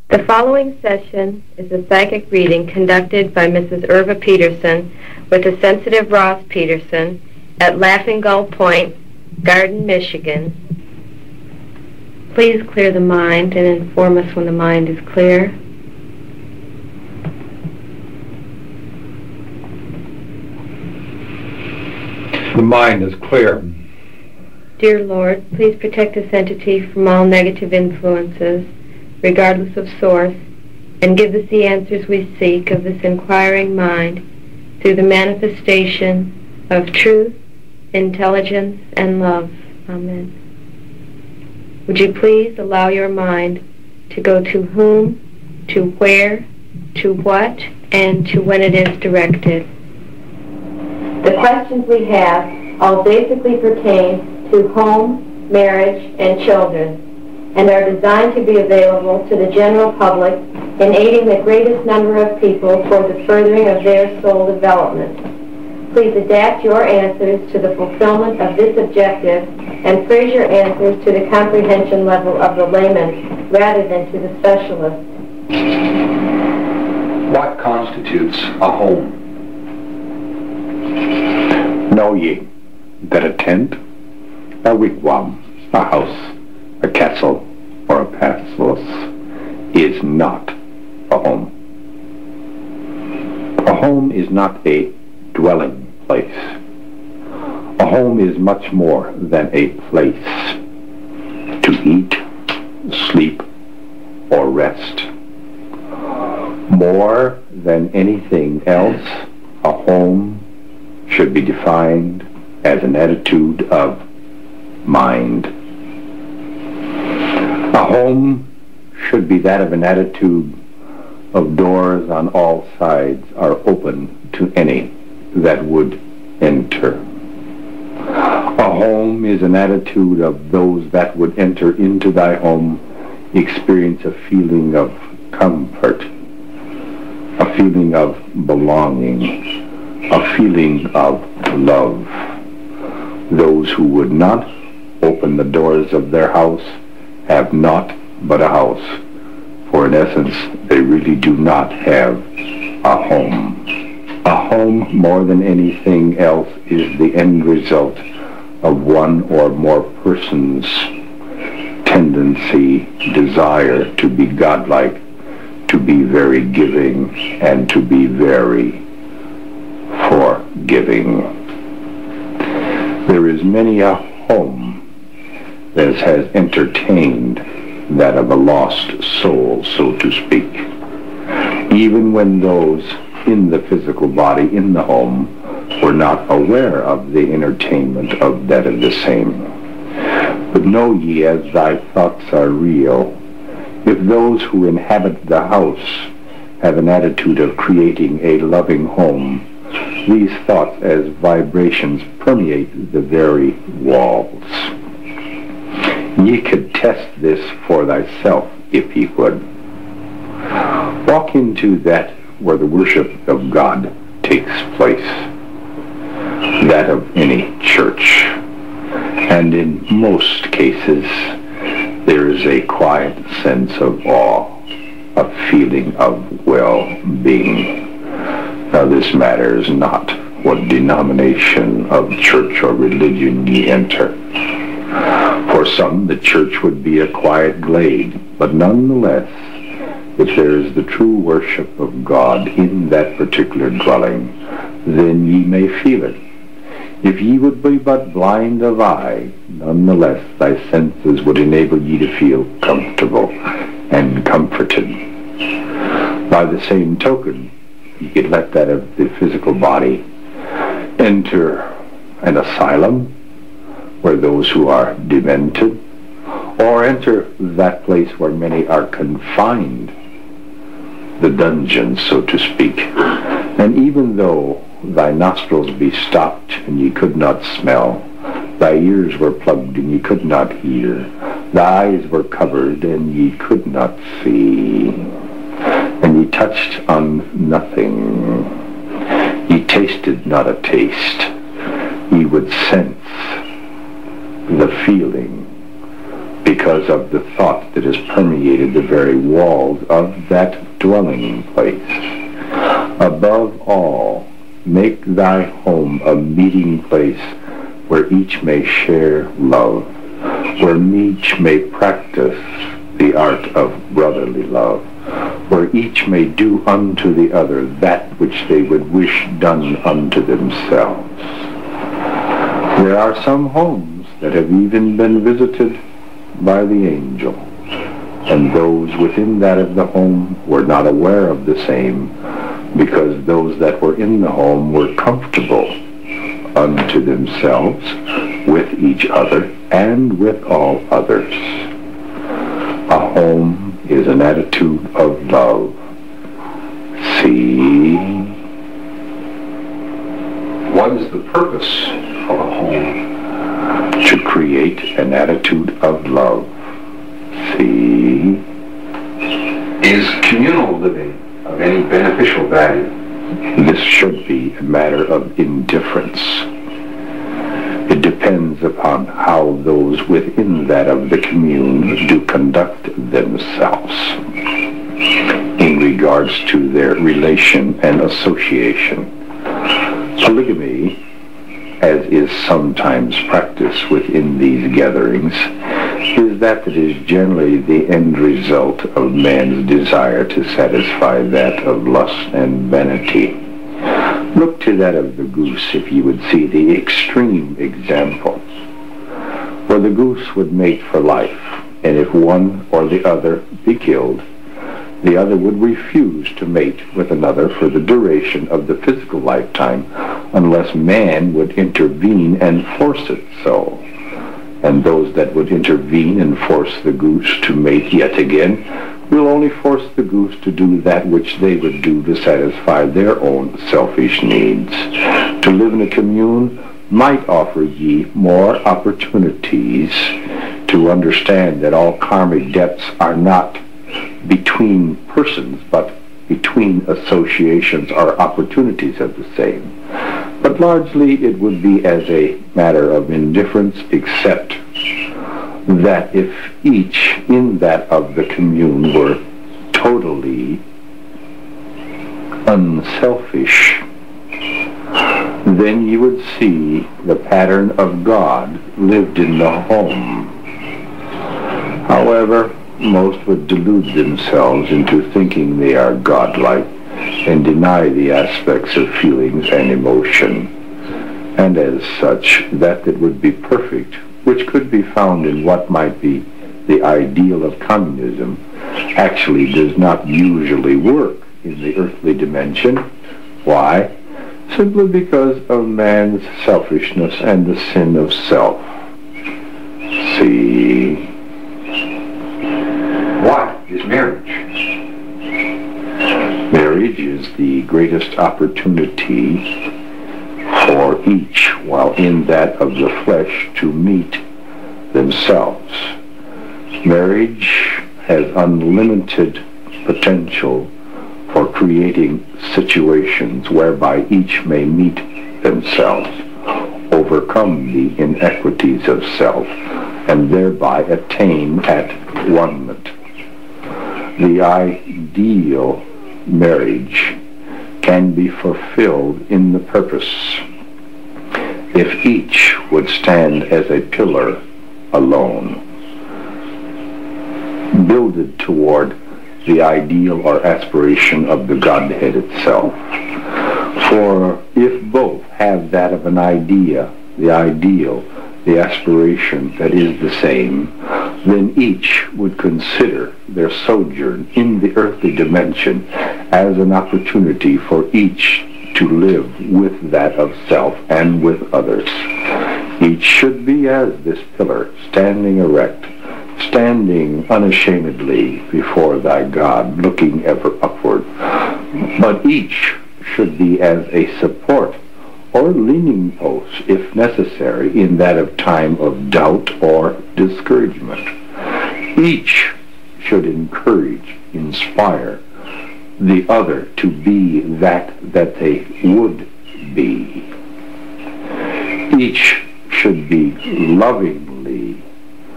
The following session is a psychic reading conducted by Mrs. Edgar Peterson with the sensitive Ross Peterson at Laughing Gull Point, Garden, Michigan. Please clear the mind and inform us when the mind is clear. The mind is clear. Dear Lord, please protect this entity from all negative influences, regardless of source, and give us the answers we seek of this inquiring mind through the manifestation of truth, intelligence, and love. Amen. Would you please allow your mind to go to whom, to where, to what, and to when it is directed. The questions we have all basically pertain to home, marriage, and children, and are designed to be available to the general public in aiding the greatest number of people for the furthering of their soul development. Please adapt your answers to the fulfillment of this objective and phrase your answers to the comprehension level of the layman rather than to the specialist. What constitutes a home? Know ye that a tent, a wigwam, a house, a castle, or a palace is not a home. A home is not a dwelling place. A home is much more than a place to eat, sleep, or rest. More than anything else, a home should be defined as an attitude of mind. A home should be that of an attitude of doors on all sides are open to any that would enter. A home is an attitude of those that would enter into thy home experience a feeling of comfort, a feeling of belonging, a feeling of love. Those who would not open the doors of their house have naught but a house, for in essence they really do not have a home. A home, more than anything else, is the end result of one or more persons' tendency, desire to be godlike, to be very giving, and to be very forgiving. There is many a home that has entertained that of a lost soul, so to speak, even when those in the physical body in the home were not aware of the entertainment of that of the same. But know ye, as thy thoughts are real, if those who inhabit the house have an attitude of creating a loving home, these thoughts as vibrations permeate the very walls. Ye could test this for thyself if ye would. Walk into that where the worship of God takes place, that of any church, and in most cases there is a quiet sense of awe, a feeling of well-being. Now this matters not what denomination of church or religion ye enter. For some, the church would be a quiet glade, but nonetheless, if there is the true worship of God in that particular dwelling, then ye may feel it. If ye would be but blind of eye, nonetheless thy senses would enable ye to feel comfortable and comforted. By the same token, ye could let that of the physical body enter an asylum where those who are demented, or enter that place where many are confined, the dungeon, so to speak. And even though thy nostrils be stopped and ye could not smell, thy ears were plugged and ye could not hear, thy eyes were covered and ye could not see, and ye touched on nothing, ye tasted not a taste, ye would sense the feeling because of the thought that has permeated the very walls of that dwelling place. Above all, make thy home a meeting place where each may share love, where each may practice the art of brotherly love, where each may do unto the other that which they would wish done unto themselves. There are some homes that have even been visited by the angel, and those within that of the home were not aware of the same, because those that were in the home were comfortable unto themselves, with each other, and with all others. A home is an attitude of love. See? What is the purpose of a home? To create an attitude of love. See? Is communal living of any beneficial value? This should be a matter of indifference. It depends upon how those within that of the commune do conduct themselves in regards to their relation and association. Polygamy, as is sometimes practiced within these gatherings, is that it is generally the end result of man's desire to satisfy that of lust and vanity. Look to that of the goose if you would see the extreme example, where the goose would mate for life, and if one or the other be killed, the other would refuse to mate with another for the duration of the physical lifetime unless man would intervene and force it so. And those that would intervene and force the goose to mate yet again will only force the goose to do that which they would do to satisfy their own selfish needs. To live in a commune might offer ye more opportunities to understand that all karmic debts are not between persons, but between associations or opportunities of the same. But largely it would be as a matter of indifference, except that if each in that of the commune were totally unselfish, then you would see the pattern of God lived in the home. However, most would delude themselves into thinking they are godlike and deny the aspects of feelings and emotion, and as such that it would be perfect, which could be found in what might be the ideal of communism, actually does not usually work in the earthly dimension. Why? Simply because of man's selfishness and the sin of self. See? What is marriage? Marriage is the greatest opportunity for each, while in that of the flesh, to meet themselves. Marriage has unlimited potential for creating situations whereby each may meet themselves, overcome the inequities of self, and thereby attain at one-ment. The ideal marriage can be fulfilled in the purpose if each would stand as a pillar alone, builded toward the ideal or aspiration of the Godhead itself. For if both have that of an idea, the ideal, the aspiration that is the same, then each would consider their sojourn in the earthly dimension as an opportunity for each to live with that of self and with others. Each should be as this pillar, standing erect, standing unashamedly before thy God, looking ever upward. But each should be as a support or leaning post, if necessary, in that of time of doubt or discouragement. Each should encourage, inspire the other to be that they would be. Each should be lovingly